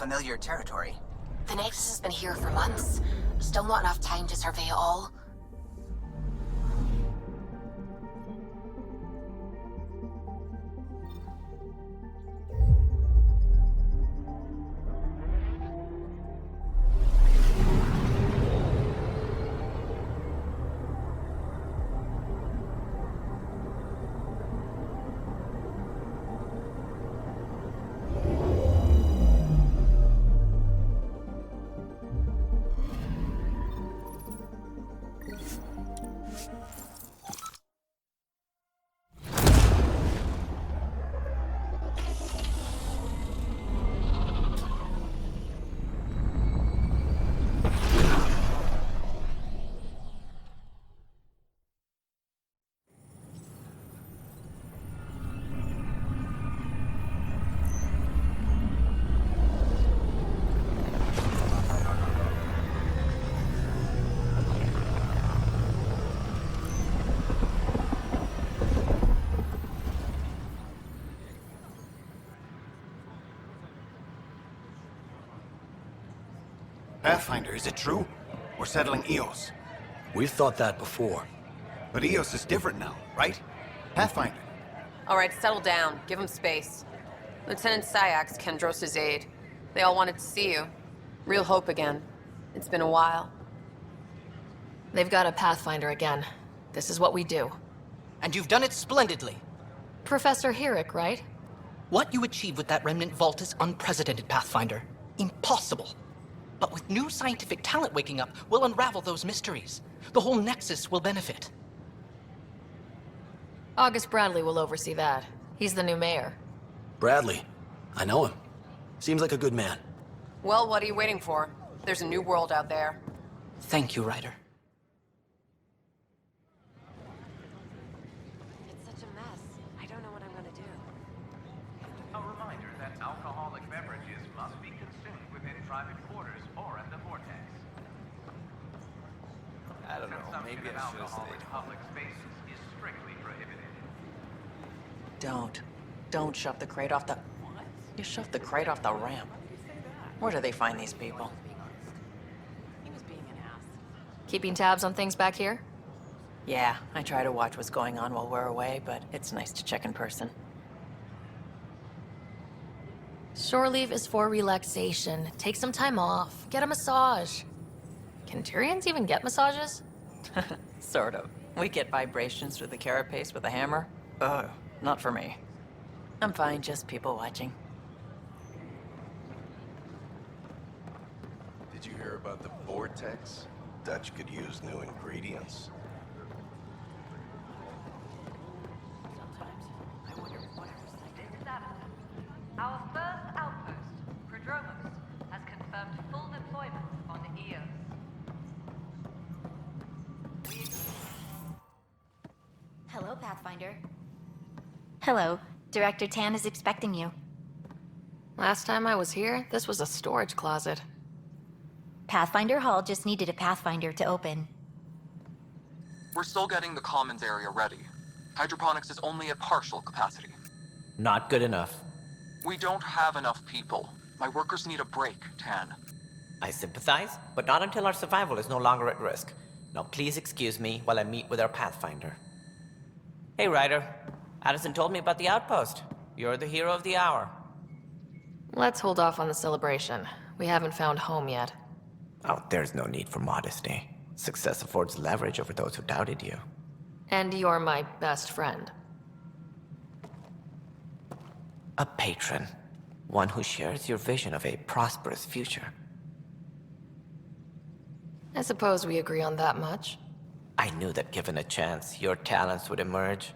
unfamiliar territory. The Nexus has been here for months. Still not enough time to survey it all. Pathfinder, is it true? We're settling Eos. We've thought that before. But Eos is different now, right? Pathfinder. All right, settle down. Give him space. Lieutenant Syax, Kendros' aide. They all wanted to see you. Real hope again. It's been a while. They've got a Pathfinder again. This is what we do. And you've done it splendidly. Professor Herrick, right? What you achieved with that remnant vault is unprecedented, Pathfinder. Impossible. But with new scientific talent waking up, we'll unravel those mysteries. The whole Nexus will benefit. August Bradley will oversee that. He's the new mayor. Bradley. I know him. Seems like a good man. Well, what are you waiting for? There's a new world out there. Thank you, Ryder. It's such a mess. I don't know what I'm gonna do. A reminder that alcoholic beverages must be consumed within private quarters or at the vortex. I don't know, Consumption maybe of I should have alcohol stayed in home. public spaces is strictly prohibited. Don't shove the crate off the... What? You shoved the crate off the ramp. Where do they find these people? He was being an ass. Keeping tabs on things back here? Yeah, I try to watch what's going on while we're away, but it's nice to check in person. Shore leave is for relaxation. Take some time off. Get a massage. Can Tyrians even get massages? Sort of. We get vibrations through the carapace with a hammer. Ugh, not for me. I'm fine, just people watching. Did you hear about the vortex? Dutch could use new ingredients. Our first outpost, Prodromos, has confirmed full deployment on Eos. Hello, Pathfinder. Hello. Director Tan is expecting you. Last time I was here, this was a storage closet. Pathfinder Hall just needed a Pathfinder to open. We're still getting the commons area ready. Hydroponics is only at partial capacity. Not good enough. We don't have enough people. My workers need a break, Tan. I sympathize, but not until our survival is no longer at risk. Now please excuse me while I meet with our Pathfinder. Hey, Ryder. Addison told me about the outpost. You're the hero of the hour. Let's hold off on the celebration. We haven't found home yet. Oh, there's no need for modesty. Success affords leverage over those who doubted you. And you're my best friend. A patron. One who shares your vision of a prosperous future. I suppose we agree on that much. I knew that given a chance, your talents would emerge.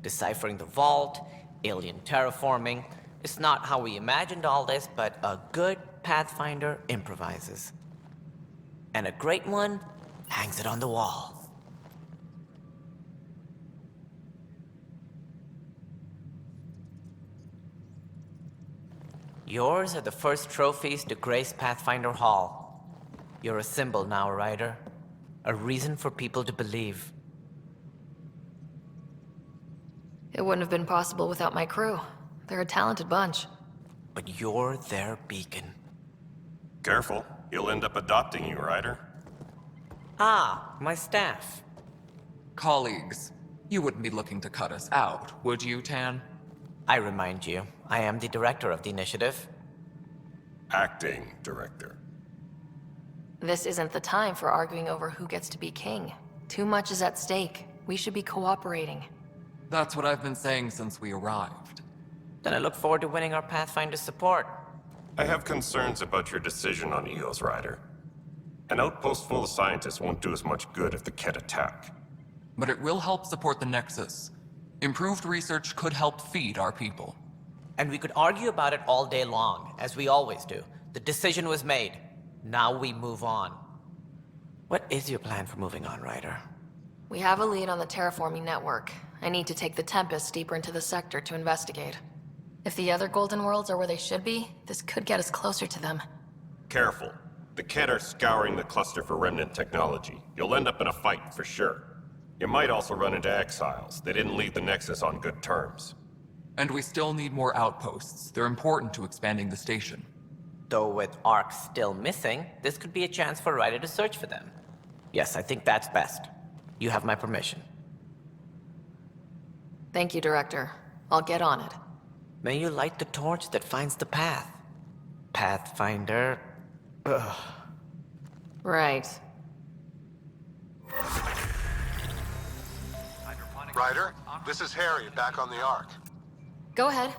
Deciphering the vault, alien terraforming. It's not how we imagined all this, but a good Pathfinder improvises. And a great one hangs it on the wall. Yours are the first trophies to grace Pathfinder Hall. You're a symbol now, Ryder. A reason for people to believe. It wouldn't have been possible without my crew. They're a talented bunch. But you're their beacon. Careful, he'll end up adopting you, Ryder. Ah, my staff. Colleagues, you wouldn't be looking to cut us out, would you, Tan? I remind you, I am the director of the initiative. Acting director. This isn't the time for arguing over who gets to be king. Too much is at stake. We should be cooperating. That's what I've been saying since we arrived. Then I look forward to winning our Pathfinder support. I have concerns about your decision on Eos, Ryder. An outpost full of scientists won't do as much good if the Kett attack. But it will help support the Nexus. Improved research could help feed our people. And we could argue about it all day long, as we always do. The decision was made. Now we move on. What is your plan for moving on, Ryder? We have a lead on the terraforming network. I need to take the Tempest deeper into the sector to investigate. If the other Golden Worlds are where they should be, this could get us closer to them. Careful. The Kett are scouring the cluster for remnant technology. You'll end up in a fight, for sure. You might also run into exiles. They didn't leave the Nexus on good terms. And we still need more outposts. They're important to expanding the station. Though with Ark still missing, this could be a chance for Ryder to search for them. Yes, I think that's best. You have my permission. Thank you, Director. I'll get on it. May you light the torch that finds the path. Pathfinder... Ugh. Right. Ryder, this is Harry, back on the Ark. Go ahead.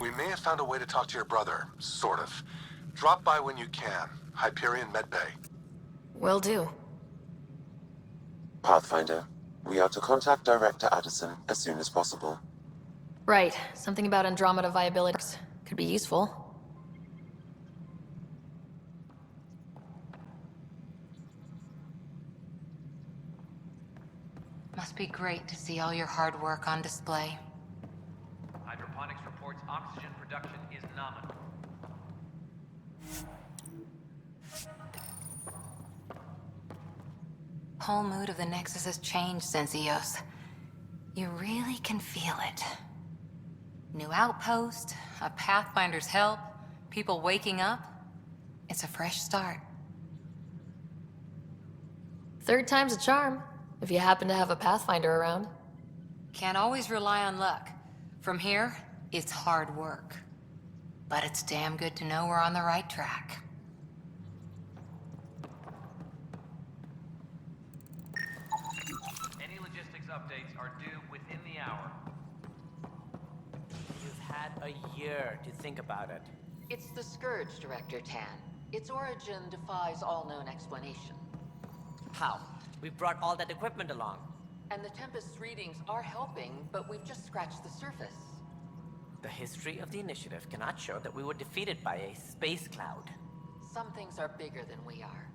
We may have found a way to talk to your brother, sort of. Drop by when you can. Hyperion Medbay. Will do. Pathfinder, we are to contact Director Addison as soon as possible. Right. Something about Andromeda viability could be useful. Must be great to see all your hard work on display. Hydroponics reports oxygen production is nominal. Whole mood of the Nexus has changed since Eos. You really can feel it. New outpost, a Pathfinder's help, people waking up. It's a fresh start. Third time's a charm, if you happen to have a Pathfinder around. Can't always rely on luck. From here, it's hard work. But it's damn good to know we're on the right track. Any logistics updates are due within the hour. You've had a year to think about it. It's the Scourge, Director Tan. Its origin defies all known explanation. How? We brought all that equipment along. And the Tempest's readings are helping, but we've just scratched the surface. The history of the initiative cannot show that we were defeated by a space cloud. Some things are bigger than we are.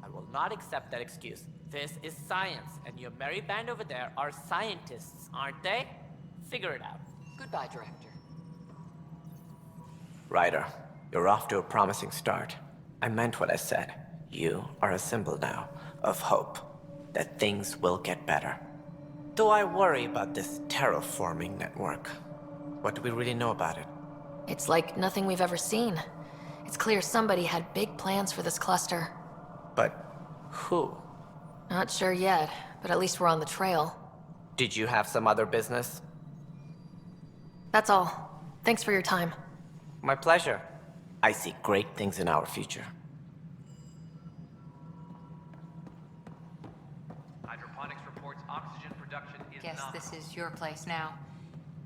I will not accept that excuse. This is science, and your merry band over there are scientists, aren't they? Figure it out. Goodbye, Director. Ryder, you're off to a promising start. I meant what I said. You are a symbol now of hope that things will get better. Though I worry about this terraforming network. What do we really know about it? It's like nothing we've ever seen. It's clear somebody had big plans for this cluster. But who? Not sure yet, but at least we're on the trail. Did you have some other business? That's all. Thanks for your time. My pleasure. I see great things in our future. Hydroponics reports oxygen production is Guess nominal. this is your place now.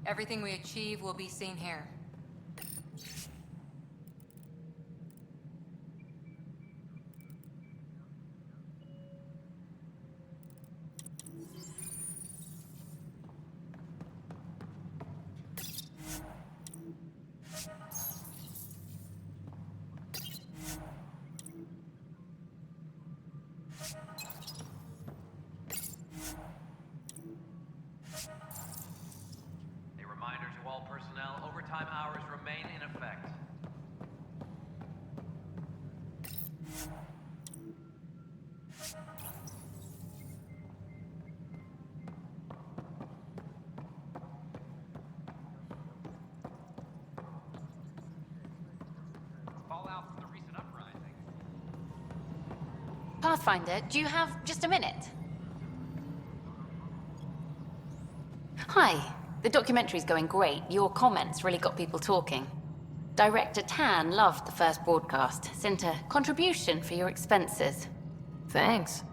Everything we achieve will be seen here. A reminder to all personnel, overtime Pathfinder, do you have just a minute? Hi. The documentary's going great. Your comments really got people talking. Director Tan loved the first broadcast. Sent a contribution for your expenses. Thanks.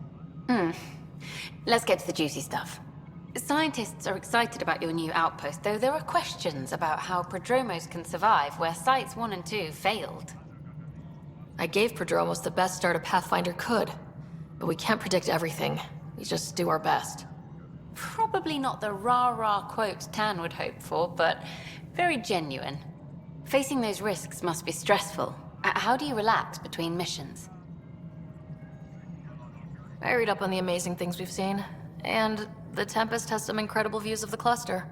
Let's get to the juicy stuff. Scientists are excited about your new outpost, though there are questions about how Prodromos can survive where Sites 1 and 2 failed. I gave Prodromos the best start a Pathfinder could, but we can't predict everything. We just do our best. Probably not the rah-rah quote Tan would hope for, but very genuine. Facing those risks must be stressful. How do you relax between missions? I read up on the amazing things we've seen, and the Tempest has some incredible views of the cluster.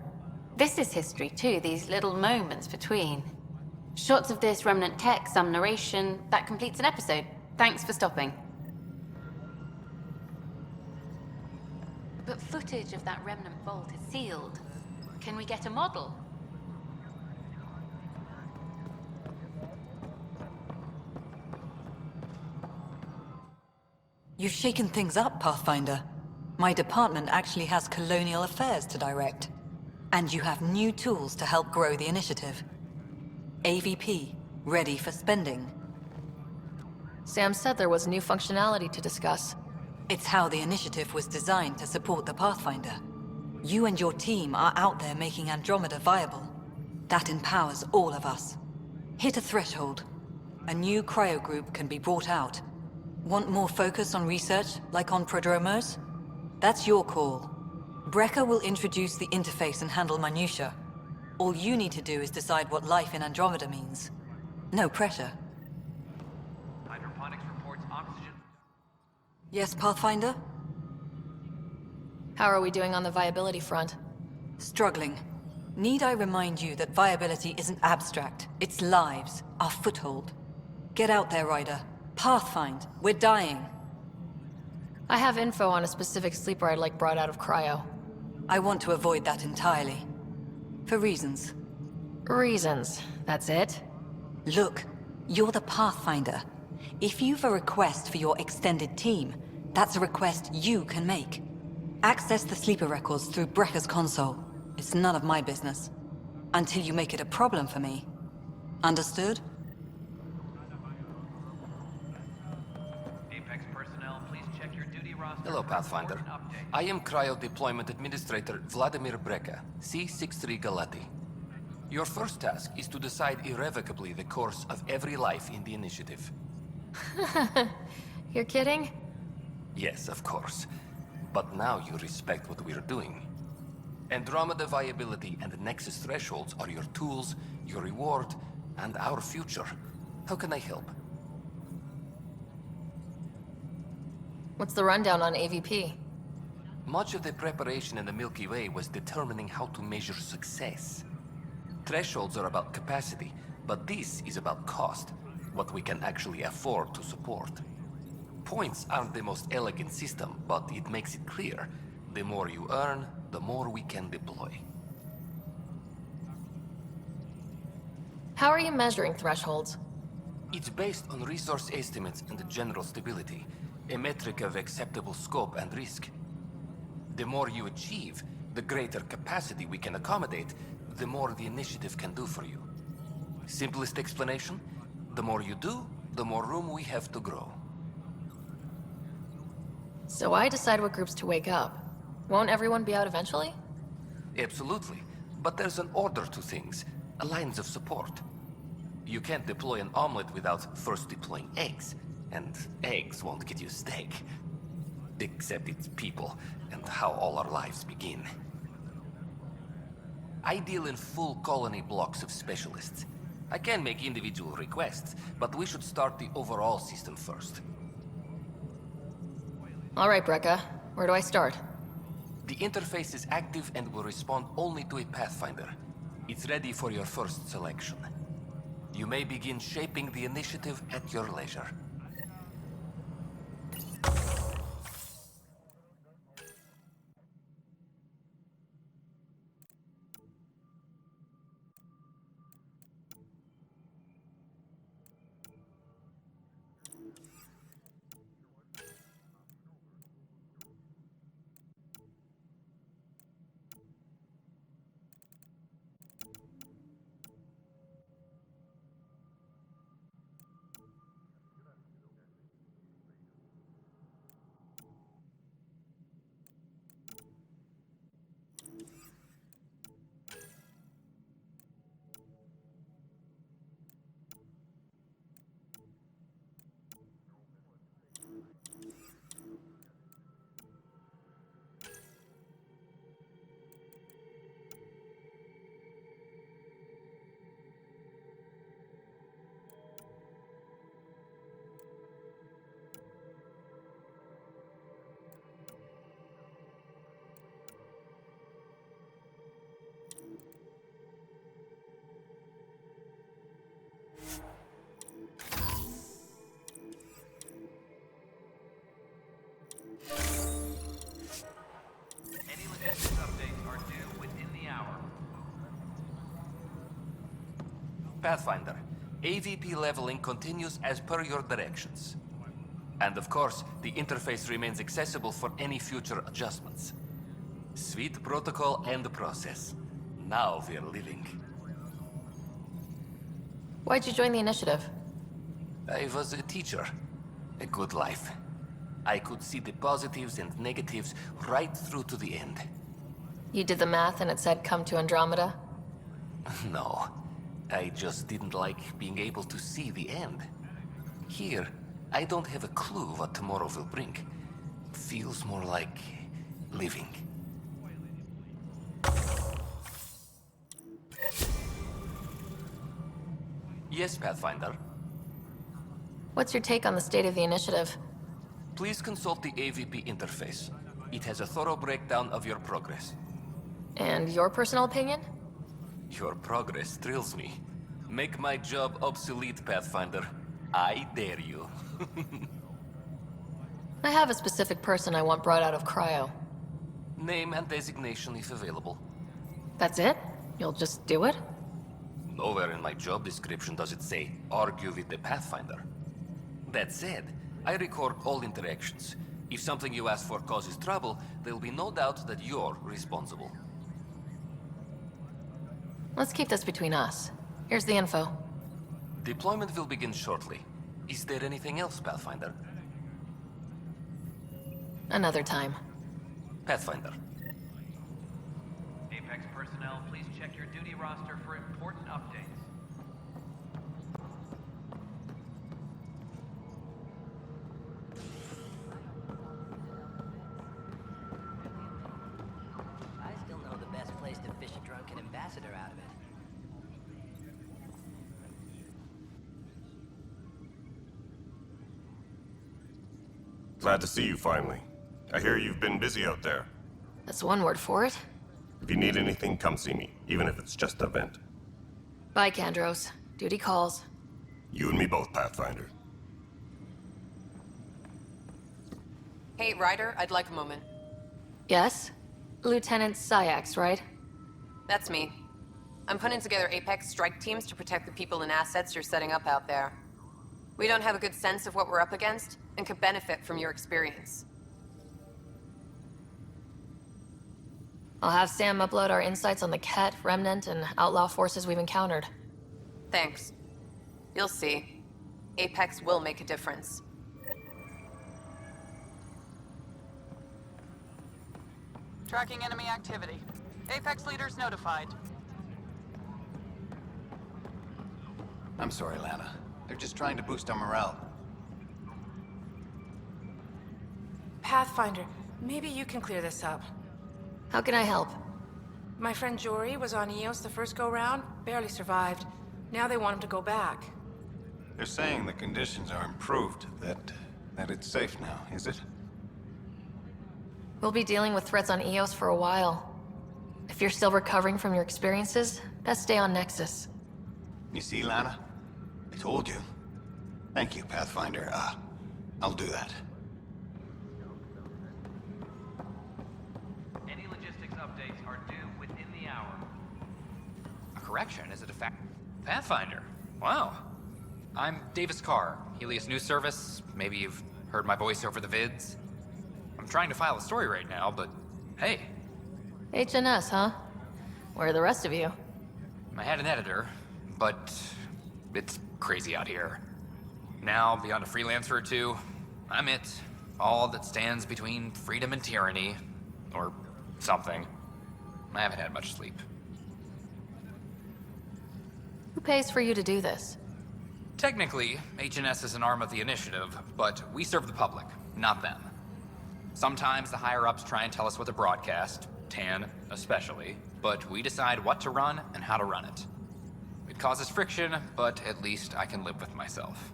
This is history too, these little moments between. Shots of this remnant tech, some narration, that completes an episode. Thanks for stopping. But footage of that remnant vault is sealed. Can we get a model? You've shaken things up, Pathfinder. My department actually has colonial affairs to direct. And you have new tools to help grow the initiative. AVP, ready for spending. Sam said there was new functionality to discuss. It's how the initiative was designed to support the Pathfinder. You and your team are out there making Andromeda viable. That empowers all of us. Hit a threshold. A new cryo group can be brought out. Want more focus on research, like on Prodromos? That's your call. Brecker will introduce the interface and handle minutiae. All you need to do is decide what life in Andromeda means. No pressure. Hydroponics reports oxygen. Yes, Pathfinder? How are we doing on the viability front? Struggling. Need I remind you that viability isn't abstract, it's lives, our foothold. Get out there, Ryder. Pathfind, we're dying. I have info on a specific sleeper I'd like brought out of cryo. I want to avoid that entirely. For reasons. Reasons, that's it? Look, you're the Pathfinder. If you've a request for your extended team, that's a request you can make. Access the sleeper records through Brecker's console. It's none of my business. Until you make it a problem for me. Understood? Apex personnel, please check your duty roster. Hello, Pathfinder. I am Cryo Deployment Administrator Vladimir Breca, C-63 Galati. Your first task is to decide irrevocably the course of every life in the initiative. You're kidding? Yes, of course. But now you respect what we're doing. Andromeda viability and Nexus thresholds are your tools, your reward, and our future. How can I help? What's the rundown on AVP? Much of the preparation in the Milky Way was determining how to measure success. Thresholds are about capacity, but this is about cost, what we can actually afford to support. Points aren't the most elegant system, but it makes it clear. The more you earn, the more we can deploy. How are you measuring thresholds? It's based on resource estimates and general stability, a metric of acceptable scope and risk. The more you achieve, the greater capacity we can accommodate, the more the initiative can do for you. Simplest explanation, the more you do, the more room we have to grow. So I decide what groups to wake up. Won't everyone be out eventually? Absolutely. But there's an order to things, lines of support. You can't deploy an omelet without first deploying eggs. And eggs won't get you steak. Except it's people, and how all our lives begin. I deal in full colony blocks of specialists. I can make individual requests, but we should start the overall system first. All right, Brecca. Where do I start? The interface is active and will respond only to a Pathfinder. It's ready for your first selection. You may begin shaping the initiative at your leisure. Pathfinder, AVP leveling continues as per your directions. And of course, the interface remains accessible for any future adjustments. Sweet protocol and process. Now we're living. Why'd you join the initiative? I was a teacher. A good life. I could see the positives and negatives right through to the end. You did the math and it said come to Andromeda? No. I just didn't like being able to see the end. Here, I don't have a clue what tomorrow will bring. Feels more like living. Yes, Pathfinder. What's your take on the state of the initiative? Please consult the AVP interface. It has a thorough breakdown of your progress. And your personal opinion? Your progress thrills me. Make my job obsolete, Pathfinder. I dare you. I have a specific person I want brought out of cryo. Name and designation if available. That's it? You'll just do it? Nowhere in my job description does it say, argue with the Pathfinder. That said, I record all interactions. If something you ask for causes trouble, there'll be no doubt that you're responsible. Let's keep this between us. Here's the info. Deployment will begin shortly. Is there anything else, Pathfinder? Another time. Pathfinder. Apex personnel, please check your duty roster for important updates. I still know the best place to fish a drunken ambassador out of it. Glad to see you finally. I hear you've been busy out there. That's one word for it. If you need anything, come see me, even if it's just a vent. Bye, Kandros. Duty calls. You and me both, Pathfinder. Hey, Ryder, I'd like a moment. Yes? Lieutenant Syax, right? That's me. I'm putting together Apex strike teams to protect the people and assets you're setting up out there. We don't have a good sense of what we're up against, and could benefit from your experience. I'll have Sam upload our insights on the Ket, Remnant, and outlaw forces we've encountered. Thanks. You'll see. Apex will make a difference. Tracking enemy activity. Apex leaders notified. I'm sorry, Lana. They're just trying to boost our morale. Pathfinder, maybe you can clear this up. How can I help? My friend Jory was on EOS the first go-round, barely survived. Now they want him to go back. They're saying the conditions are improved, that it's safe now, is it? We'll be dealing with threats on EOS for a while. If you're still recovering from your experiences, best stay on Nexus. You see, Lana? I told you. Thank you, Pathfinder. I'll do that. Any logistics updates are due within the hour. A correction? Is it a fact? Pathfinder. Wow. I'm Davis Carr, Helios News Service. Maybe you've heard my voice over the vids. I'm trying to file a story right now, but hey. HNS, huh? Where are the rest of you? I had an editor, but it's crazy out here. Now, beyond a freelancer or two, I'm it. All that stands between freedom and tyranny. Or something. I haven't had much sleep. Who pays for you to do this? Technically, HNS is an arm of the initiative, but we serve the public, not them. Sometimes the higher-ups try and tell us what to broadcast, Tan especially, but we decide what to run and how to run it. It causes friction, but at least I can live with myself.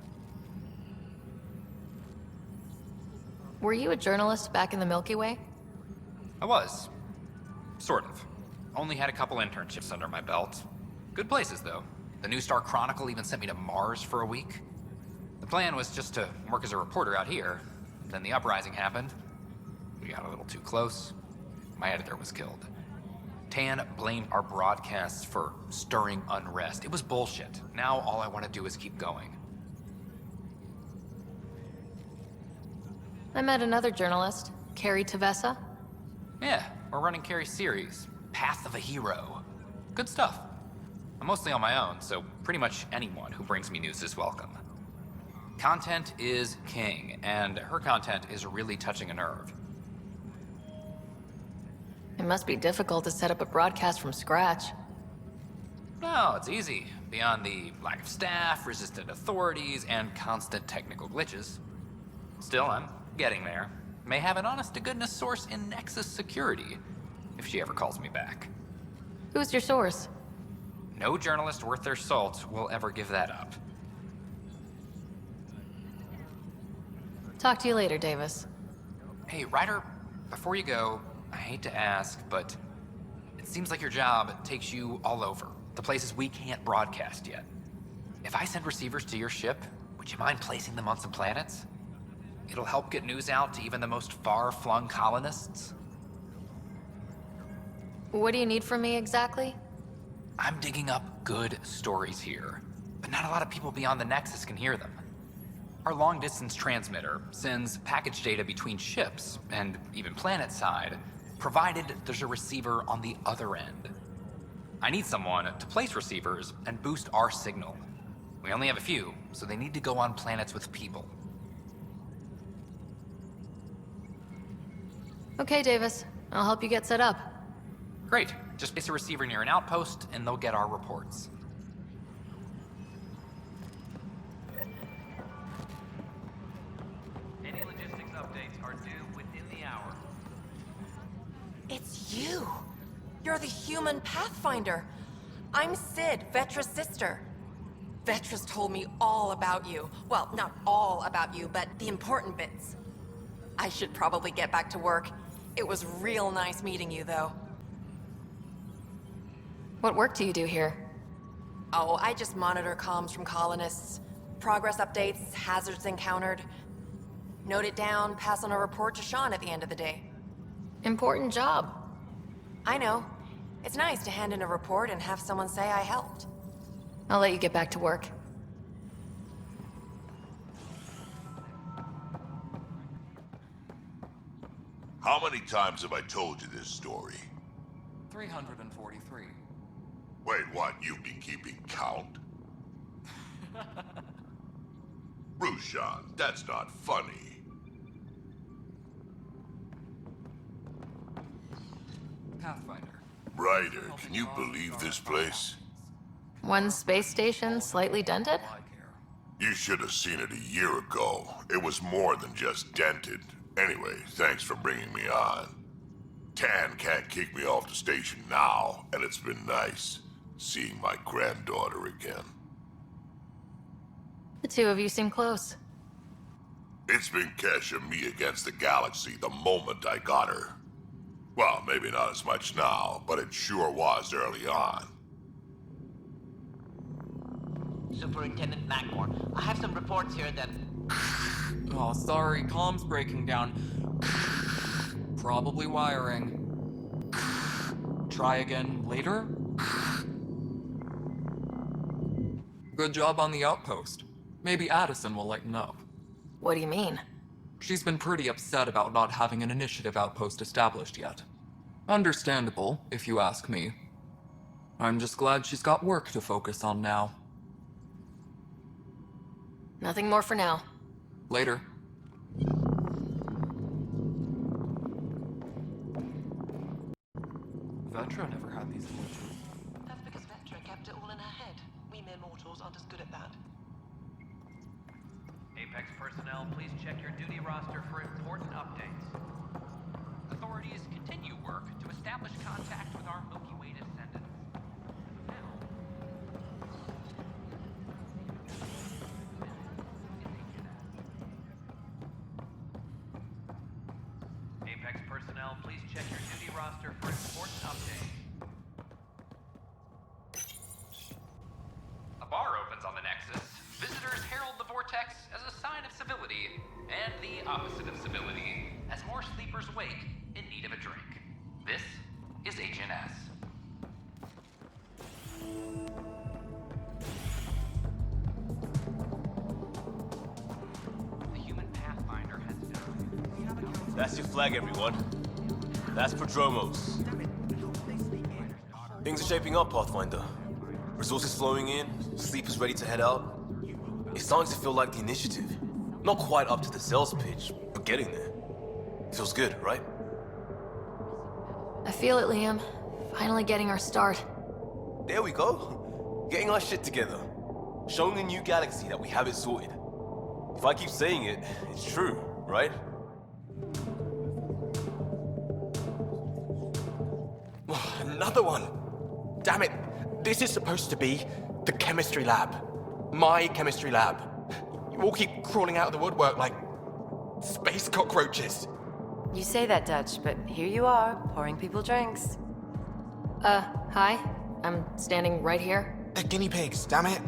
Were you a journalist back in the Milky Way? I was. Sort of. Only had a couple internships under my belt. Good places, though. The New Star Chronicle even sent me to Mars for a week. The plan was just to work as a reporter out here. Then the uprising happened. We got a little too close. My editor was killed. Tan blamed our broadcasts for stirring unrest. It was bullshit. Now all I want to do is keep going. I met another journalist, Carrie Tavessa. Yeah, we're running Carrie's series, Path of a Hero. Good stuff. I'm mostly on my own, so pretty much anyone who brings me news is welcome. Content is king, and her content is really touching a nerve. It must be difficult to set up a broadcast from scratch. No, it's easy. Beyond the lack of staff, resistant authorities, and constant technical glitches. Still, I'm getting there. May have an honest-to-goodness source in Nexus security, if she ever calls me back. Who's your source? No journalist worth their salt will ever give that up. Talk to you later, Davis. Hey, Ryder, before you go, I hate to ask, but it seems like your job takes you all over, the places we can't broadcast yet. If I send receivers to your ship, would you mind placing them on some planets? It'll help get news out to even the most far-flung colonists. What do you need from me exactly? I'm digging up good stories here, but not a lot of people beyond the Nexus can hear them. Our long-distance transmitter sends package data between ships, and even planet-side, provided there's a receiver on the other end. I need someone to place receivers and boost our signal. We only have a few, so they need to go on planets with people. Okay, Davis. I'll help you get set up. Great. Just place a receiver near an outpost, and they'll get our reports. Any logistics updates are due within the hour. It's you! You're the human Pathfinder. I'm Sid, Vetra's sister. Vetra's told me all about you. Well, not all about you, but the important bits. I should probably get back to work. It was real nice meeting you, though. What work do you do here? Oh, I just monitor comms from colonists. Progress updates, hazards encountered. Note it down, pass on a report to Sean at the end of the day. Important job. I know. It's nice to hand in a report and have someone say I helped. I'll let you get back to work. How many times have I told you this story? 343. Wait, what? You've been keeping count? Rushan, that's not funny. Pathfinder. Ryder, can you believe this place? One space station slightly dented? You should have seen it a year ago. It was more than just dented. Anyway, thanks for bringing me on. Tan can't kick me off the station now, and it's been nice seeing my granddaughter again. The two of you seem close. It's been Kesh and me against the galaxy the moment I got her. Well, maybe not as much now, but it sure was early on. Superintendent Mackmore, I have some reports here that... Oh, sorry, comms breaking down. Probably wiring. Try again later? Good job on the outpost. Maybe Addison will lighten up. What do you mean? She's been pretty upset about not having an initiative outpost established yet. Understandable, if you ask me. I'm just glad she's got work to focus on now. Nothing more for now. Later. Vetra never had these glitches. That's because Vetra kept it all in her head. We mere mortals aren't as good at that. Apex personnel, please check your duty roster for important updates. Authorities continue work to establish contact with our Milky Way descendants. Apex personnel, please check your duty roster for important updates. A bar opens on the Nexus. Visitors herald the vortex as a sign of civility, and the opposite of civility, as more sleepers wake in need of a drink. This is HNS. That's your flag, everyone. That's Prodromos. Things are shaping up, Pathfinder. Resources flowing in, sleepers ready to head out. It's starting to feel like the initiative. Not quite up to the sales pitch, but getting there. Feels good, right? I feel it, Liam. Finally getting our start. There we go. Getting our shit together. Showing the new galaxy that we have it sorted. If I keep saying it, it's true, right? Another one! Damn it! This is supposed to be the chemistry lab. My chemistry lab. You all keep crawling out of the woodwork like space cockroaches. You say that, Dutch, but here you are, pouring people drinks. Hi. I'm standing right here. They're guinea pigs, damn it.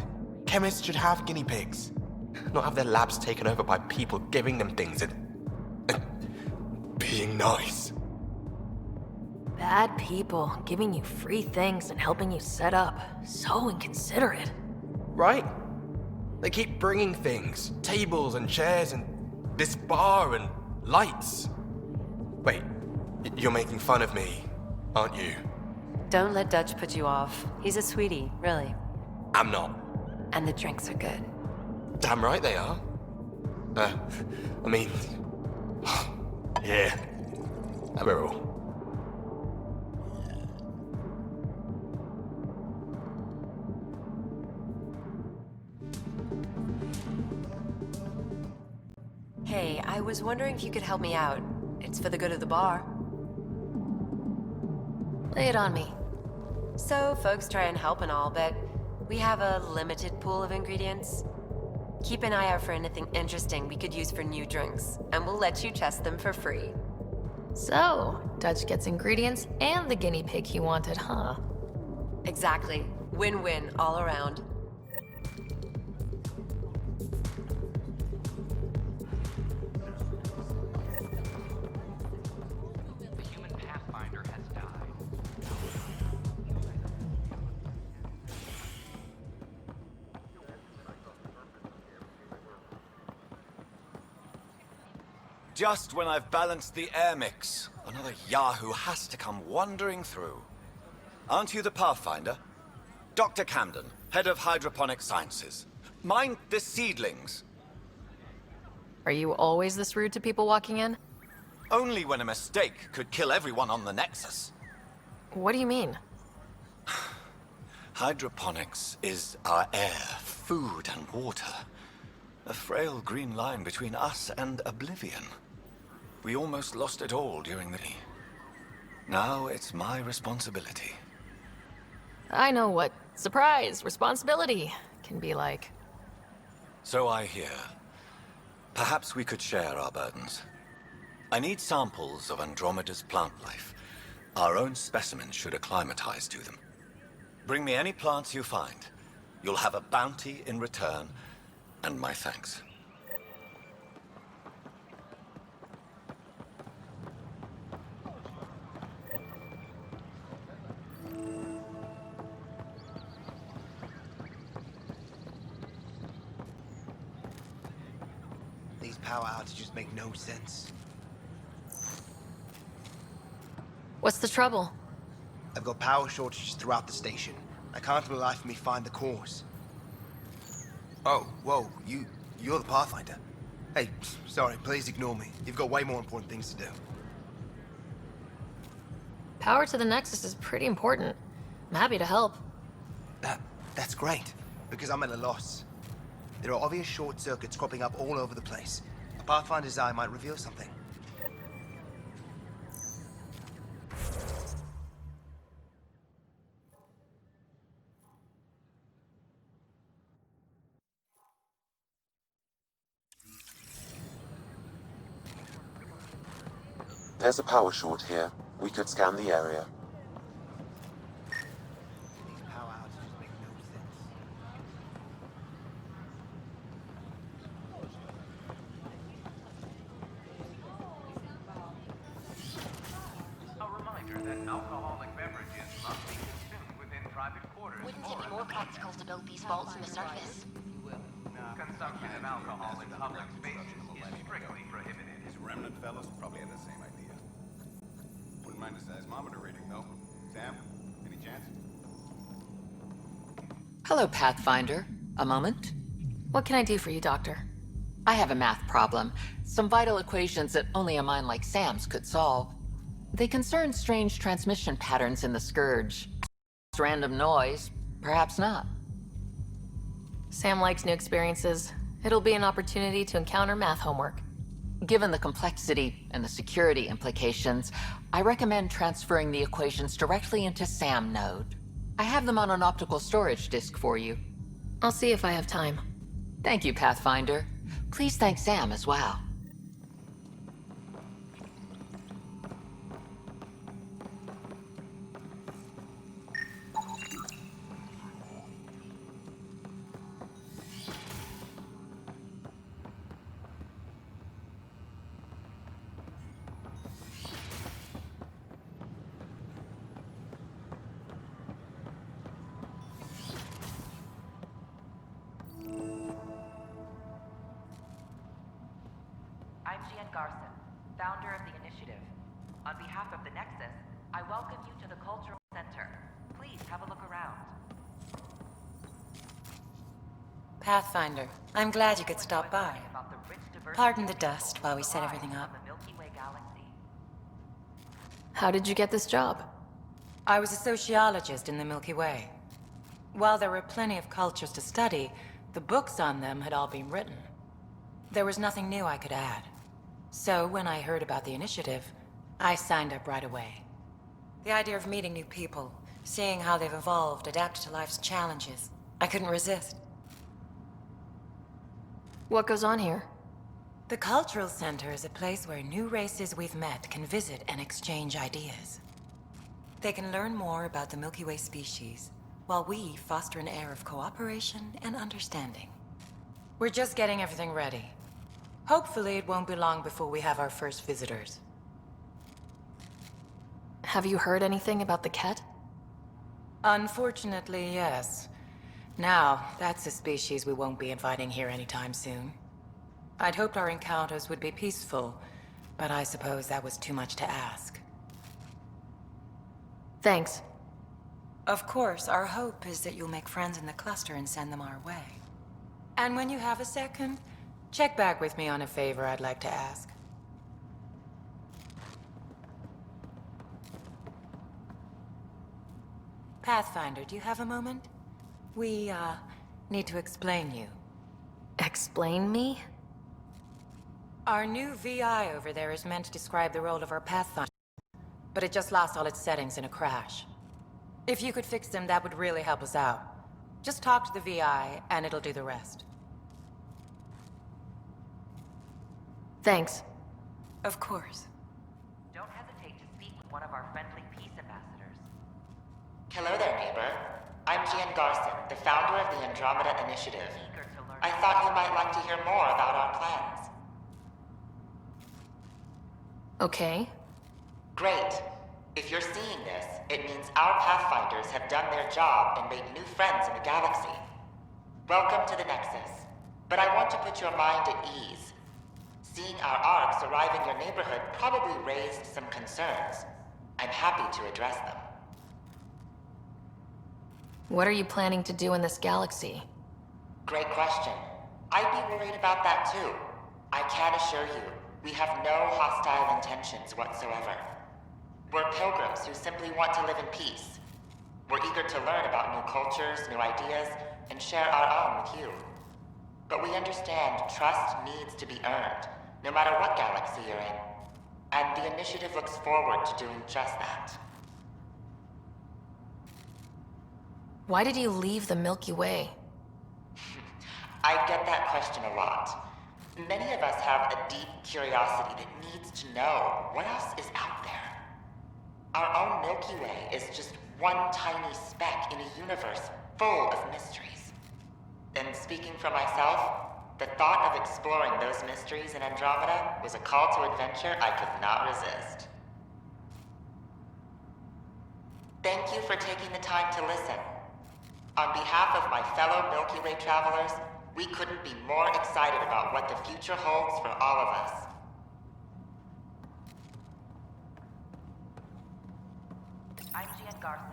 Chemists should have guinea pigs. Not have their labs taken over by people giving them things and being nice. Bad people giving you free things and helping you set up. So inconsiderate. Right? They keep bringing things. Tables and chairs and this bar and lights. Wait, you're making fun of me, aren't you? Don't let Dutch put you off. He's a sweetie, really. I'm not. And the drinks are good. Damn right they are. I mean... yeah. Have a roll. Hey, I was wondering if you could help me out. It's for the good of the bar. Lay it on me. So, folks try and help and all, but we have a limited pool of ingredients. Keep an eye out for anything interesting we could use for new drinks, and we'll let you test them for free. So, Dutch gets ingredients and the guinea pig he wanted, huh? Exactly. Win-win all around. The human Pathfinder has died. Just when I've balanced the air mix, another Yahoo has to come wandering through. Aren't you the Pathfinder? Dr. Camden, head of hydroponic sciences. Mind the seedlings. Are you always this rude to people walking in? Only when a mistake could kill everyone on the Nexus. What do you mean? Hydroponics is our air, food, and water. A frail green line between us and oblivion. We almost lost it all during the... Now it's my responsibility. I know what surprise, responsibility can be like. So I hear. Perhaps we could share our burdens. I need samples of Andromeda's plant life. Our own specimens should acclimatize to them. Bring me any plants you find. You'll have a bounty in return, and my thanks. These power outages make no sense. What's the trouble? I've got power shortages throughout the station. I can't for the life of me find the cause. Oh, whoa, you're the Pathfinder. Hey, sorry, please ignore me. You've got way more important things to do. Power to the Nexus is pretty important. I'm happy to help. That's great, because I'm at a loss. There are obvious short circuits cropping up all over the place. A Pathfinder's eye might reveal something. There's a power short here. We could scan the area. A reminder that alcoholic beverages must be consumed within private quarters. Wouldn't it be more practical to build these vaults on the surface? Consumption of alcohol in public spaces is strictly prohibited. These remnant fellows probably had the same idea. Wouldn't mind a seismometer reading, though. Sam, any chance? Hello, Pathfinder. A moment? What can I do for you, Doctor? I have a math problem. Some vital equations that only a mind like Sam's could solve. They concern strange transmission patterns in the Scourge. Random noise, perhaps not. Sam likes new experiences. It'll be an opportunity to encounter math homework. Given the complexity and the security implications, I recommend transferring the equations directly into SAM node. I have them on an optical storage disk for you. I'll see if I have time. Thank you, Pathfinder. Please thank Sam as well. I'm Jian Garson, founder of the initiative. On behalf of the Nexus, I welcome you to the Cultural Center. Please have a look around. Pathfinder, I'm glad you could stop by. Pardon the dust while we set everything up. How did you get this job? I was a sociologist in the Milky Way. While there were plenty of cultures to study, the books on them had all been written. There was nothing new I could add. So when I heard about the initiative, I signed up right away. The idea of meeting new people, seeing how they've evolved, adapted to life's challenges, I couldn't resist. What goes on here? The Cultural Center is a place where new races we've met can visit and exchange ideas. They can learn more about the Milky Way species, while we foster an air of cooperation and understanding. We're just getting everything ready. Hopefully it won't be long before we have our first visitors. Have you heard anything about the Ket? Unfortunately, yes. Now, that's a species we won't be inviting here anytime soon. I'd hoped our encounters would be peaceful, but I suppose that was too much to ask. Thanks. Of course, our hope is that you'll make friends in the cluster and send them our way. And when you have a second, check back with me on a favor I'd like to ask. Pathfinder, do you have a moment? We, need to explain you. Explain me? Our new VI over there is meant to describe the role of our Pathfinder, but it just lost all its settings in a crash. If you could fix them, that would really help us out. Just talk to the VI, and it'll do the rest. Thanks. Of course. Don't hesitate to speak with one of our friendly peace ambassadors. Hello there, neighbor. I'm Jian Garson, the founder of the Andromeda Initiative. I thought you might like to hear more about our plans. Okay. Great. If you're seeing this, it means our Pathfinders have done their job and made new friends in the galaxy. Welcome to the Nexus. But I want to put your mind at ease. Seeing our arcs arrive in your neighborhood probably raised some concerns. I'm happy to address them. What are you planning to do in this galaxy? Great question. I'd be worried about that too. I can assure you, we have no hostile intentions whatsoever. We're pilgrims who simply want to live in peace. We're eager to learn about new cultures, new ideas, and share our own with you. But we understand trust needs to be earned, no matter what galaxy you're in. And the initiative looks forward to doing just that. Why did you leave the Milky Way? I get that question a lot. Many of us have a deep curiosity that needs to know what else is out there. Our own Milky Way is just one tiny speck in a universe full of mysteries. And speaking for myself, the thought of exploring those mysteries in Andromeda was a call to adventure I could not resist. Thank you for taking the time to listen. On behalf of my fellow Milky Way travelers, we couldn't be more excited about what the future holds for all of us.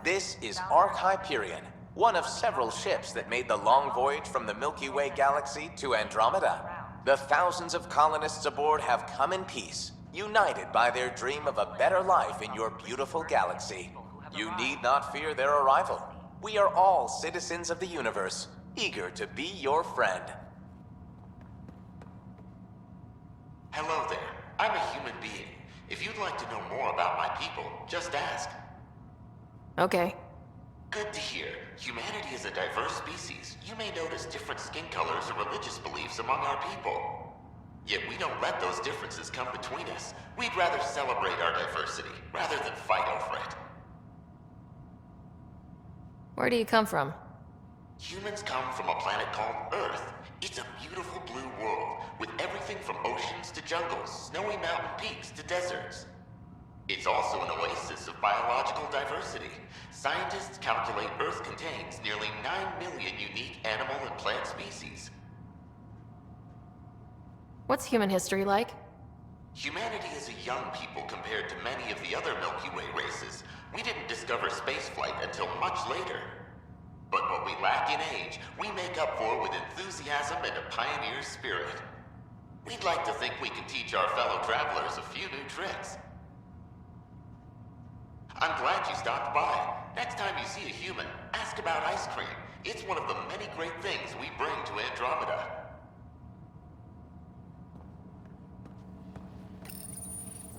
This is Ark Hyperion, one of several ships that made the long voyage from the Milky Way galaxy to Andromeda. The thousands of colonists aboard have come in peace, united by their dream of a better life in your beautiful galaxy. You need not fear their arrival. We are all citizens of the universe, eager to be your friend. Hello there. I'm a human being. If you'd like to know more about my people, just ask. Okay. Good to hear. Humanity is a diverse species. You may notice different skin colors or religious beliefs among our people. Yet we don't let those differences come between us. We'd rather celebrate our diversity, rather than fight over it. Where do you come from? Humans come from a planet called Earth. It's a beautiful blue world, with everything from oceans to jungles, snowy mountain peaks to deserts. It's also an oasis of biological diversity. Scientists calculate Earth contains nearly 9 million unique animal and plant species. What's human history like? Humanity is a young people compared to many of the other Milky Way races. We didn't discover spaceflight until much later. But what we lack in age, we make up for with enthusiasm and a pioneer's spirit. We'd like to think we can teach our fellow travelers a few new tricks. I'm glad you stopped by. Next time you see a human, ask about ice cream. It's one of the many great things we bring to Andromeda.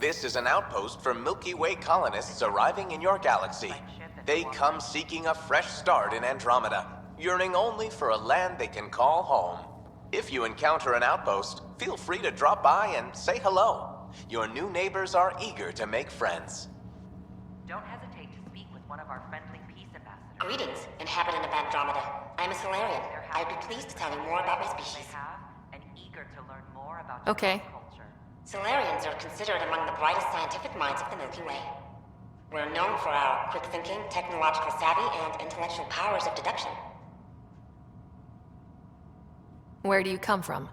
This is an outpost for Milky Way colonists arriving in your galaxy. They come seeking a fresh start in Andromeda, yearning only for a land they can call home. If you encounter an outpost, feel free to drop by and say hello. Your new neighbors are eager to make friends. Don't hesitate to speak with one of our friendly peace ambassadors. Greetings, inhabitant of Andromeda. I'm a Solarian. I'd be pleased to tell you more about my species. And eager to learn more about Okay. culture. Solarians are considered among the brightest scientific minds of the Milky Way. We're known for our quick thinking, technological savvy, and intellectual powers of deduction. Where do you come from?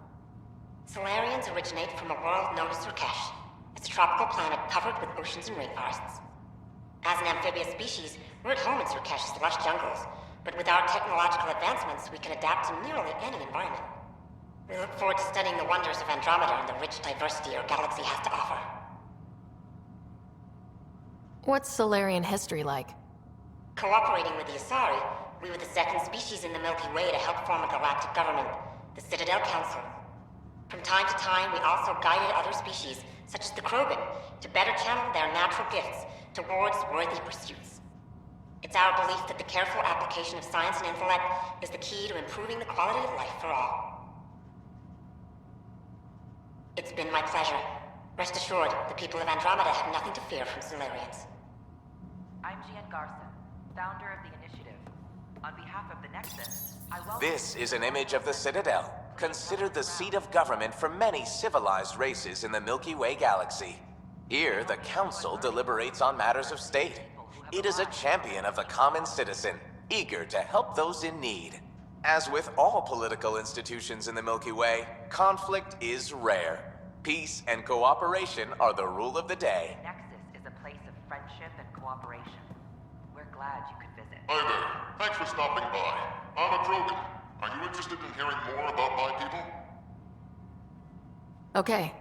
Solarians originate from a world known as Surkesh. It's a tropical planet covered with oceans and rainforests. As an amphibious species, we're at home in Surkesh's lush jungles, but with our technological advancements, we can adapt to nearly any environment. We look forward to studying the wonders of Andromeda and the rich diversity our galaxy has to offer. What's Solarian history like? Cooperating with the Asari, we were the second species in the Milky Way to help form a galactic government, the Citadel Council. From time to time, we also guided other species, such as the Krogan, to better channel their natural gifts towards worthy pursuits. It's our belief that the careful application of science and intellect is the key to improving the quality of life for all. It's been my pleasure. Rest assured, the people of Andromeda have nothing to fear from Solarians. I'm Gian Garson, founder of the initiative. On behalf of the Nexus, I welcome... This is an image of the Citadel, considered the seat of government for many civilized races in the Milky Way galaxy. Here, the Council deliberates on matters of state. It is a champion of the common citizen, eager to help those in need. As with all political institutions in the Milky Way, conflict is rare. Peace and cooperation are the rule of the day. Nexus is a place of friendship and cooperation. We're glad you could visit. Hi there. Thanks for stopping by. I'm a Krogan. Are you interested in hearing more about my people? Okay.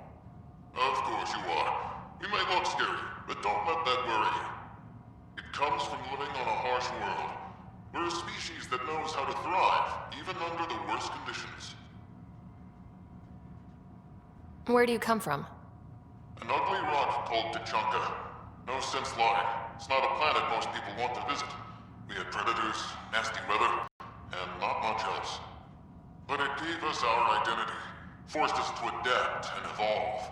Of course you are. We may look scary, but don't let that worry you. It comes from living on a harsh world. We're a species that knows how to thrive, even under the worst conditions. Where do you come from? An ugly rock called Tachanka. No sense lying. It's not a planet most people want to visit. We had predators, nasty weather, and not much else. But it gave us our identity, forced us to adapt and evolve.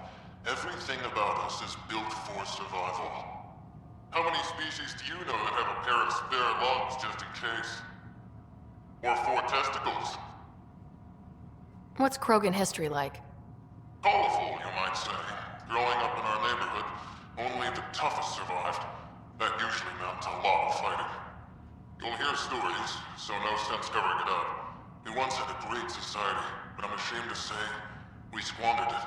Everything about us is built for survival. How many species do you know that have a pair of spare lungs just in case? Or 4 testicles? What's Krogan history like? Colorful, you might say. Growing up in our neighborhood, only the toughest survived. That usually meant a lot of fighting. You'll hear stories, so no sense covering it up. We once had a great society, but I'm ashamed to say, we squandered it.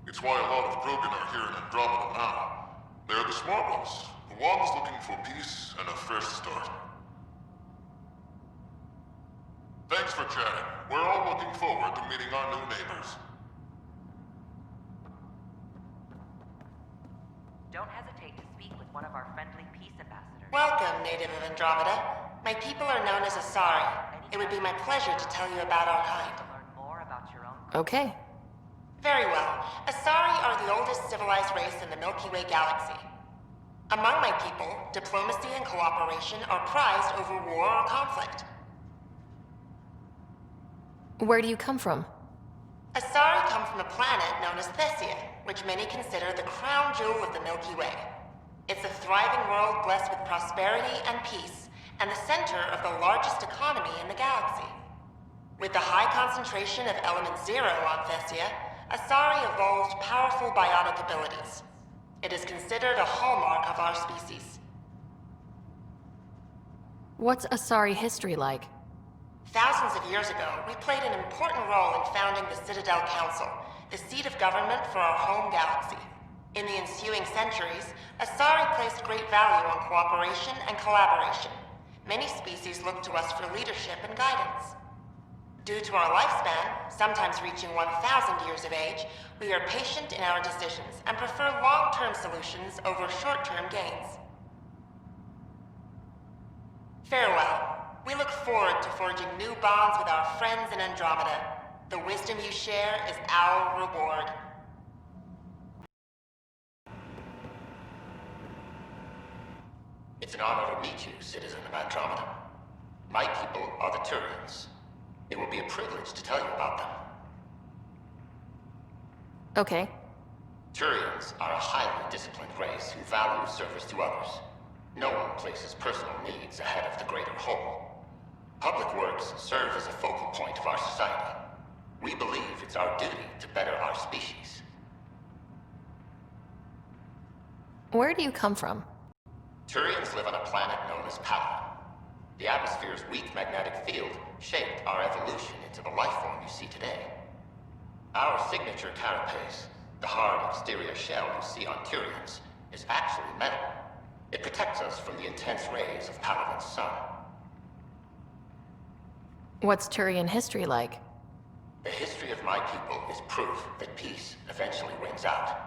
It's why a lot of Krogan are here in Andromeda now. They're the smart ones, the ones looking for peace and a fresh start. Thanks for chatting. We're all looking forward to meeting our new neighbors. Don't hesitate to speak with one of our friendly peace ambassadors. Welcome, native of Andromeda. My people are known as Asari. It would be my pleasure to tell you about our kind. Okay. Very well. Asari are the oldest civilized race in the Milky Way galaxy. Among my people, diplomacy and cooperation are prized over war or conflict. Where do you come from? Asari come from a planet known as Thessia, which many consider the crown jewel of the Milky Way. It's a thriving world blessed with prosperity and peace, and the center of the largest economy in the galaxy. With the high concentration of Element Zero on Thessia, Asari evolved powerful biotic abilities. It is considered a hallmark of our species. What's Asari history like? Thousands of years ago, we played an important role in founding the Citadel Council, the seat of government for our home galaxy. In the ensuing centuries, Asari placed great value on cooperation and collaboration. Many species look to us for leadership and guidance. Due to our lifespan, sometimes reaching 1,000 years of age, we are patient in our decisions and prefer long-term solutions over short-term gains. Farewell. We look forward to forging new bonds with our friends in Andromeda. The wisdom you share is our reward. It's an honor to meet you, citizen of Andromeda. My people are the Turians. It will be a privilege to tell you about them. Okay. Turians are a highly disciplined race who value service to others. No one places personal needs ahead of the greater whole. Public works serve as a focal point of our society. We believe it's our duty to better our species. Where do you come from? Turians live on a planet known as Paladin. The atmosphere's weak magnetic field shaped our evolution into the life form you see today. Our signature carapace, the hard exterior shell you see on Turians, is actually metal. It protects us from the intense rays of Paladin's sun. What's Turian history like? The history of my people is proof that peace eventually wins out.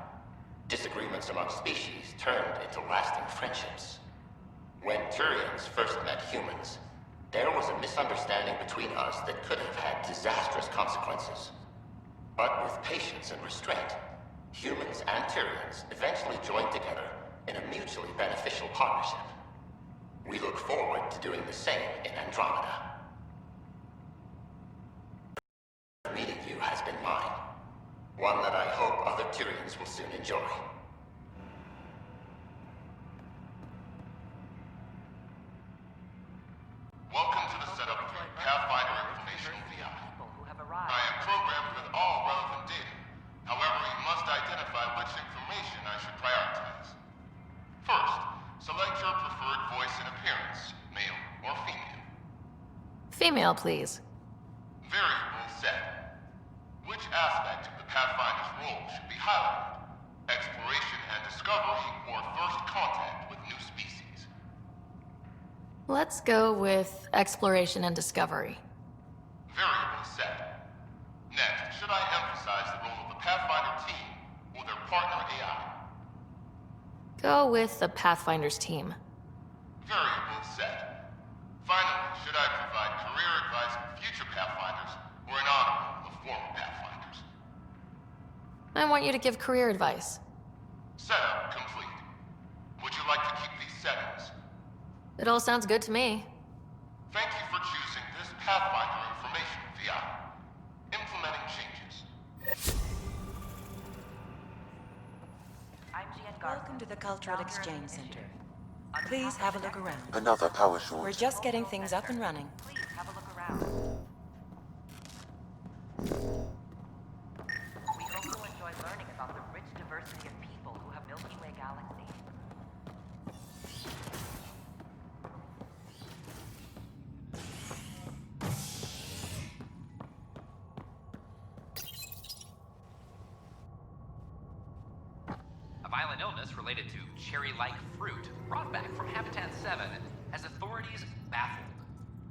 Disagreements among species turned into lasting friendships. When Turians first met humans, there was a misunderstanding between us that could have had disastrous consequences. But with patience and restraint, humans and Turians eventually joined together in a mutually beneficial partnership. We look forward to doing the same in Andromeda. Meeting you has been mine. One that I hope other Turians will soon enjoy. Welcome to the setup for Pathfinder Informational VI. I am programmed with all relevant data. However, you must identify which information I should prioritize. First, select your preferred voice and appearance, male or female. Female, please. Variable set. Which aspect of the Pathfinder's role should be highlighted? Exploration and discovery, or first contact with new species? Let's go with exploration and discovery. Variable set. Next, should I emphasize the role of the Pathfinder team or their partner AI? Go with the Pathfinder's team. Variable set. Finally, should I provide career advice for future Pathfinders or an honor of former Pathfinders? I want you to give career advice. Setup complete. Would you like to keep these settings? It all sounds good to me. Thank you for choosing this Pathfinder Information VI. Implementing changes. Welcome to the Cultural Exchange Center. Please have a look around. Another power short. We're just getting things up and running. Please have a look around. We hope you'll enjoy learning about the rich diversity of people who have Milky Way galaxy. illness related to cherry-like fruit brought back from Habitat 7 has authorities baffled.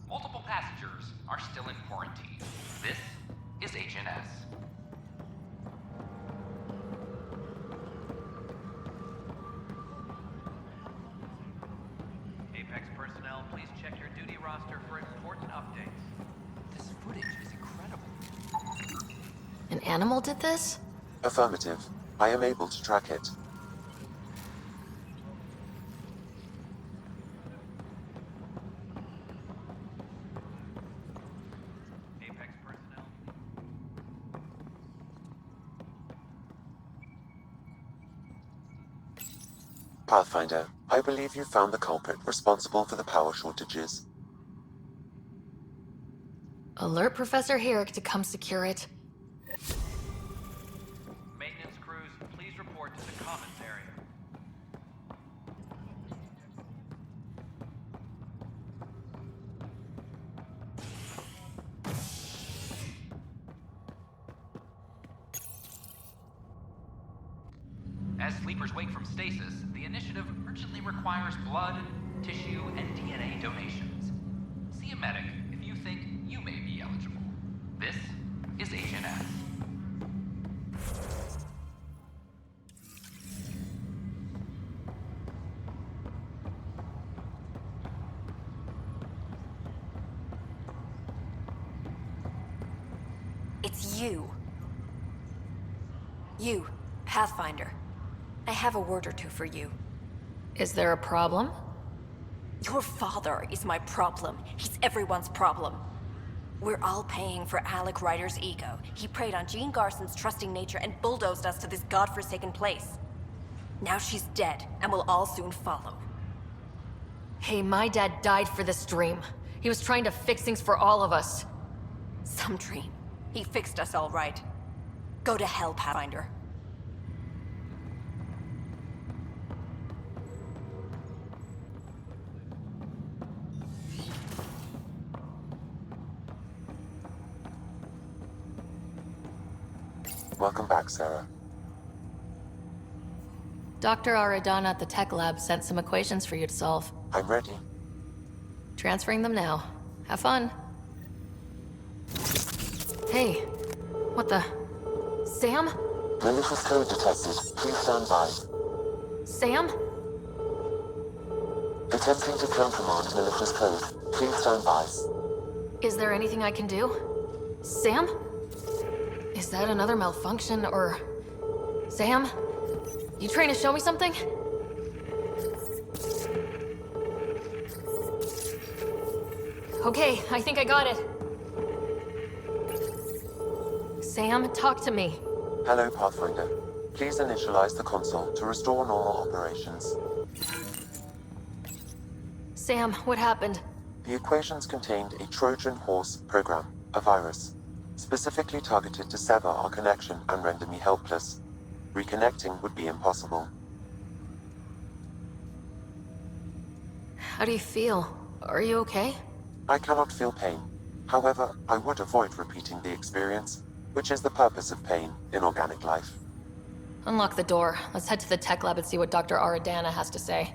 Multiple passengers are still in quarantine. This is HNS. Apex personnel, please check your duty roster for important updates. This footage is incredible. An animal did this? Affirmative. I am able to track it. Apex personnel. Pathfinder, I believe you found the culprit responsible for the power shortages. Alert Professor Herrick to come secure it. Maintenance crews, please report to the commons area. As sleepers wake from stasis, the initiative urgently requires blood, tissue, and DNA donations. See a medic if you think you may be eligible. This is HNS. It's you. You, Pathfinder. I have a word or two for you. Is there a problem? Your father is my problem. He's everyone's problem. We're all paying for Alec Ryder's ego. He preyed on Jean Garson's trusting nature and bulldozed us to this godforsaken place. Now she's dead, and we'll all soon follow. Hey, my dad died for this dream. He was trying to fix things for all of us. Some dream. He fixed us all right. Go to hell, Pathfinder. Welcome back, Sarah. Dr. Aradana at the tech lab sent some equations for you to solve. I'm ready. Transferring them now. Have fun. Hey, what the... Sam? Malicious code detected. Please stand by. Sam? Attempting to countermand malicious code. Please stand by. Is there anything I can do? Sam? Is that another malfunction, or... Sam? You trying to show me something? Okay, I think I got it. Sam, talk to me. Hello, Pathfinder. Please initialize the console to restore normal operations. Sam, what happened? The equations contained a Trojan horse program, a virus, specifically targeted to sever our connection and render me helpless. Reconnecting would be impossible. How do you feel? Are you okay? I cannot feel pain. However, I would avoid repeating the experience, which is the purpose of pain in organic life. Unlock the door. Let's head to the tech lab and see what Dr. Aradana has to say.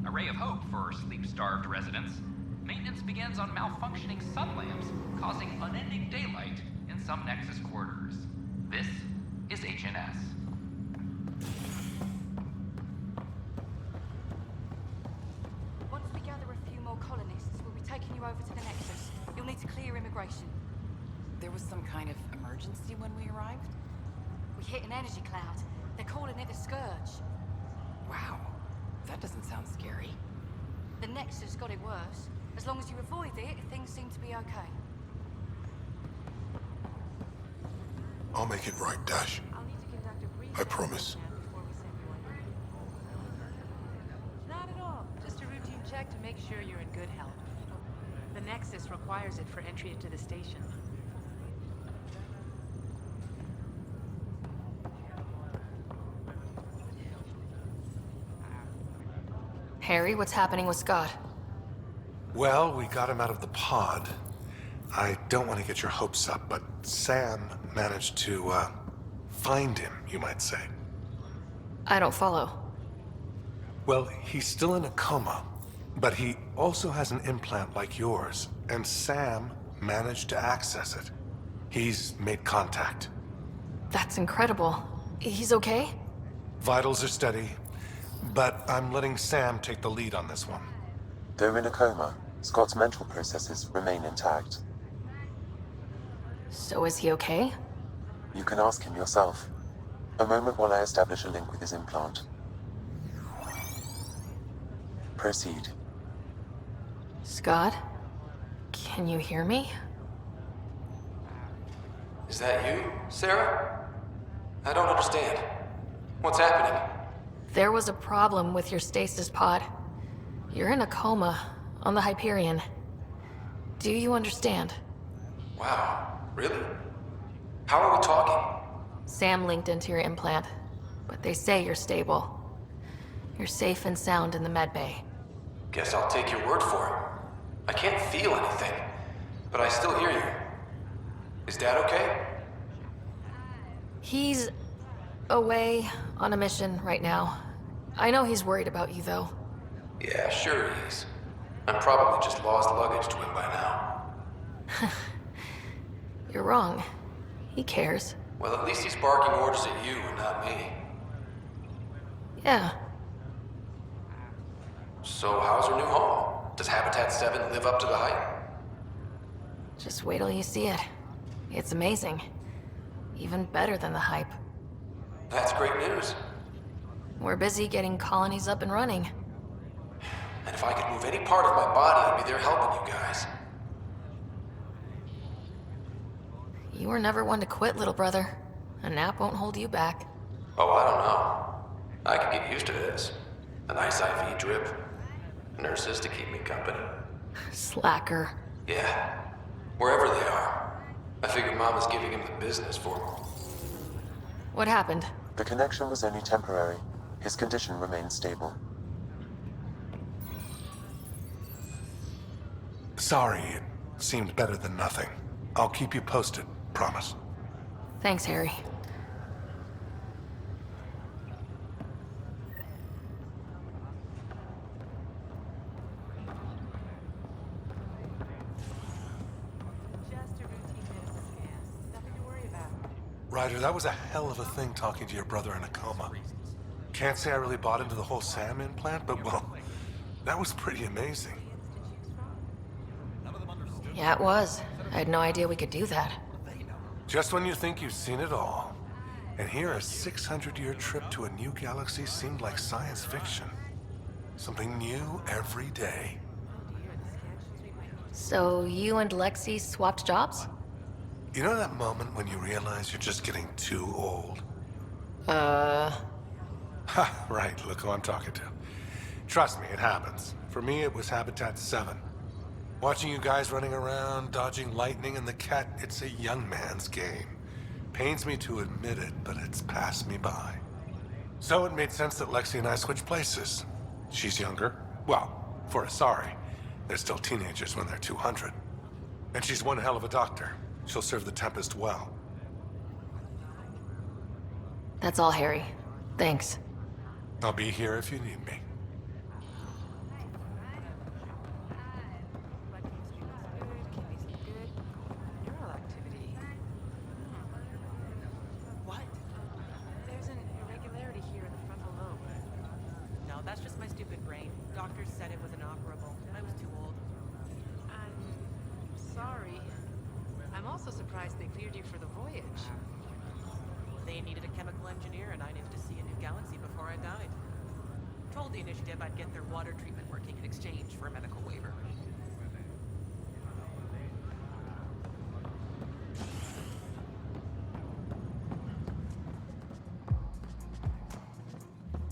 A ray of hope for sleep-starved residents. Maintenance begins on malfunctioning sun lamps, causing unending daylight in some Nexus quarters. This is HNS. Once we gather a few more colonists, we'll be taking you over to the Nexus. You'll need to clear immigration. There was some kind of emergency when we arrived? We hit an energy cloud. They're calling it the Scourge. Wow. That doesn't sound scary. The Nexus got it worse. As long as you avoid it, things seem to be okay. I'll make it right, Dash. I promise. Not at all. Just a routine check to make sure you're in good health. The Nexus requires it for entry into the station. Harry, what's happening with Scott? Well, we got him out of the pod. I don't want to get your hopes up, but Sam managed to, find him, you might say. I don't follow. Well, he's still in a coma, but he also has an implant like yours, and Sam managed to access it. He's made contact. That's incredible. He's okay? Vitals are steady, but I'm letting Sam take the lead on this one. Though in a coma, Scott's mental processes remain intact. So is he okay? You can ask him yourself. A moment while I establish a link with his implant. Proceed. Scott? Can you hear me? Is that you, Sarah? I don't understand. What's happening? There was a problem with your stasis pod. You're in a coma on the Hyperion. Do you understand? Wow, really? How are we talking? Sam linked into your implant, but they say you're stable. You're safe and sound in the medbay. Guess I'll take your word for it. I can't feel anything, but I still hear you. Is Dad okay? He's away on a mission right now. I know he's worried about you, though. Yeah, sure he is. I'm probably just lost luggage to him by now. You're wrong. He cares. Well, at least he's barking orders at you and not me. Yeah. So how's her new home? Does Habitat 7 live up to the hype? Just wait till you see it. It's amazing. Even better than the hype. That's great news. We're busy getting colonies up and running. And if I could move any part of my body, I'd be there helping you guys. You were never one to quit, little brother. A nap won't hold you back. Oh, I don't know. I could get used to this. A nice IV drip. Nurses to keep me company. Slacker. Yeah. Wherever they are. I figure Mama's giving him the business for me. What happened? The connection was only temporary. His condition remains stable. Sorry, it seemed better than nothing. I'll keep you posted, promise. Thanks, Harry. Ryder, that was a hell of a thing talking to your brother in a coma. Can't say I really bought into the whole Sam implant, but well, that was pretty amazing. Yeah, it was. I had no idea we could do that. Just when you think you've seen it all. And here a 600-year trip to a new galaxy seemed like science fiction. Something new every day. So you and Lexi swapped jobs? You know that moment when you realize you're just getting too old? Ha, right, look who I'm talking to. Trust me, it happens. For me, it was Habitat 7. Watching you guys running around, dodging lightning and the cat, it's a young man's game. Pains me to admit it, but it's passed me by. So it made sense that Lexi and I switched places. She's younger. Well, for Asari. They're still teenagers when they're 200. And she's one hell of a doctor. She'll serve the Tempest well. That's all, Harry. Thanks. I'll be here if you need me. Neural activity. What? There's an irregularity here in the frontal lobe. No, that's just my stupid brain. Doctors said it was inoperable. I was too old. I'm sorry. I'm also surprised they cleared you for the voyage. They needed a chemical engineer, and I needed to see a new galaxy before I died. Told the initiative I'd get their water treatment working in exchange for a medical waiver.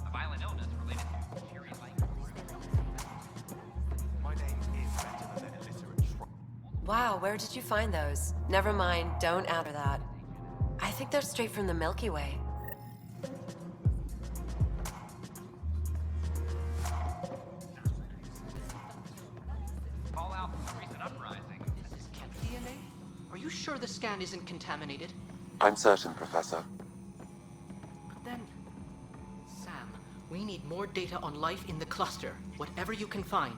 A violent illness related to fury like. My name is better than illiterate. Wow, where did you find those? Never mind, don't add that. I think they're straight from the Milky Way. sure the scan isn't contaminated? I'm certain, Professor. Then... Sam, we need more data on life in the cluster. Whatever you can find.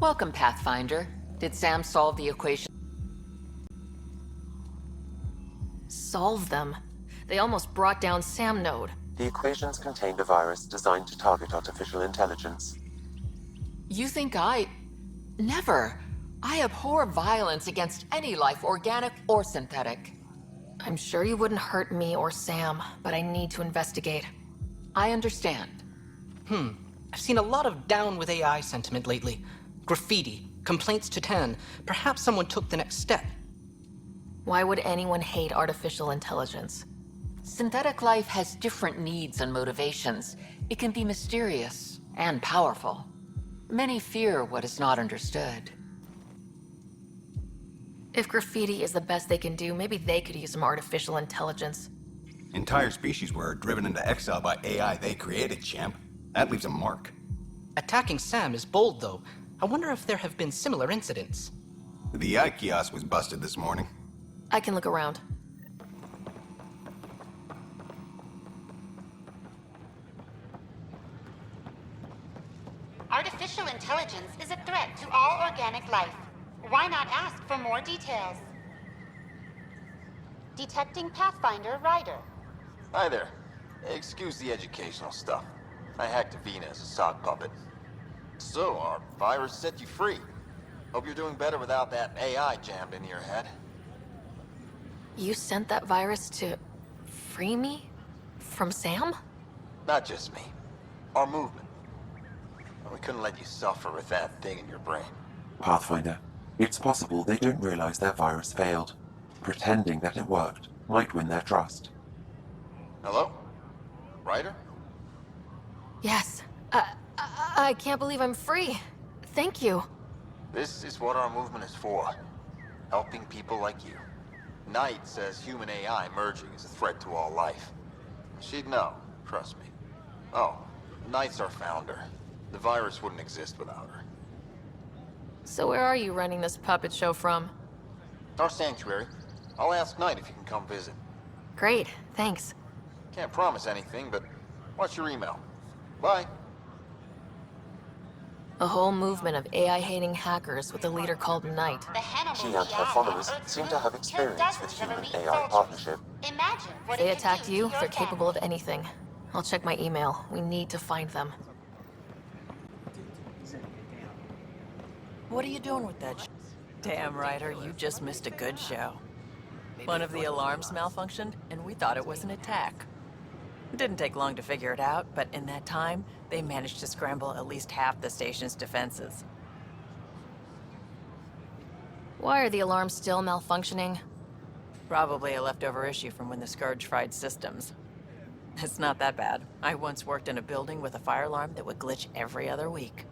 Welcome, Pathfinder. Did Sam solve the equation? Solve them? They almost brought down Sam Node. The equations contained a virus designed to target artificial intelligence. You think I... Never. I abhor violence against any life, organic or synthetic. I'm sure you wouldn't hurt me or Sam, but I need to investigate. I understand. I've seen a lot of down with AI sentiment lately. Graffiti, complaints to 10. Perhaps someone took the next step. Why would anyone hate artificial intelligence? Synthetic life has different needs and motivations. It can be mysterious and powerful. Many fear what is not understood. If graffiti is the best they can do, maybe they could use some artificial intelligence. Entire species were driven into exile by AI they created, champ. That leaves a mark. Attacking Sam is bold, though. I wonder if there have been similar incidents. The AI kiosk was busted this morning. I can look around. Artificial intelligence is a threat to all organic life. Why not ask for more details? Detecting Pathfinder Ryder. Hi there. Excuse the educational stuff. I hacked Avina as a sock puppet. So, our virus set you free. Hope you're doing better without that AI jammed into your head. You sent that virus to... free me? From Sam? Not just me. Our movement. We couldn't let you suffer with that thing in your brain. Pathfinder, it's possible they don't realize their virus failed. Pretending that it worked might win their trust. Hello? Ryder? Yes. I can't believe I'm free. Thank you. This is what our movement is for. Helping people like you. Knight says human AI merging is a threat to all life. She'd know, trust me. Oh, Knight's our founder. The virus wouldn't exist without her. So where are you running this puppet show from? Our sanctuary. I'll ask Knight if you can come visit. Great, thanks. Can't promise anything, but watch your email. Bye. A whole movement of AI-hating hackers with a leader called Knight. She and her followers seem to have experience with human-AI partnership. If they attacked you, they're capable of anything. I'll check my email. We need to find them. What are you doing with that? Damn, Ryder, you just missed a good show. One of the alarms malfunctioned, and we thought it was an attack. It didn't take long to figure it out, but in that time, they managed to scramble at least half the station's defenses. Why are the alarms still malfunctioning? Probably a leftover issue from when the Scourge fried systems. It's not that bad. I once worked in a building with a fire alarm that would glitch every other week.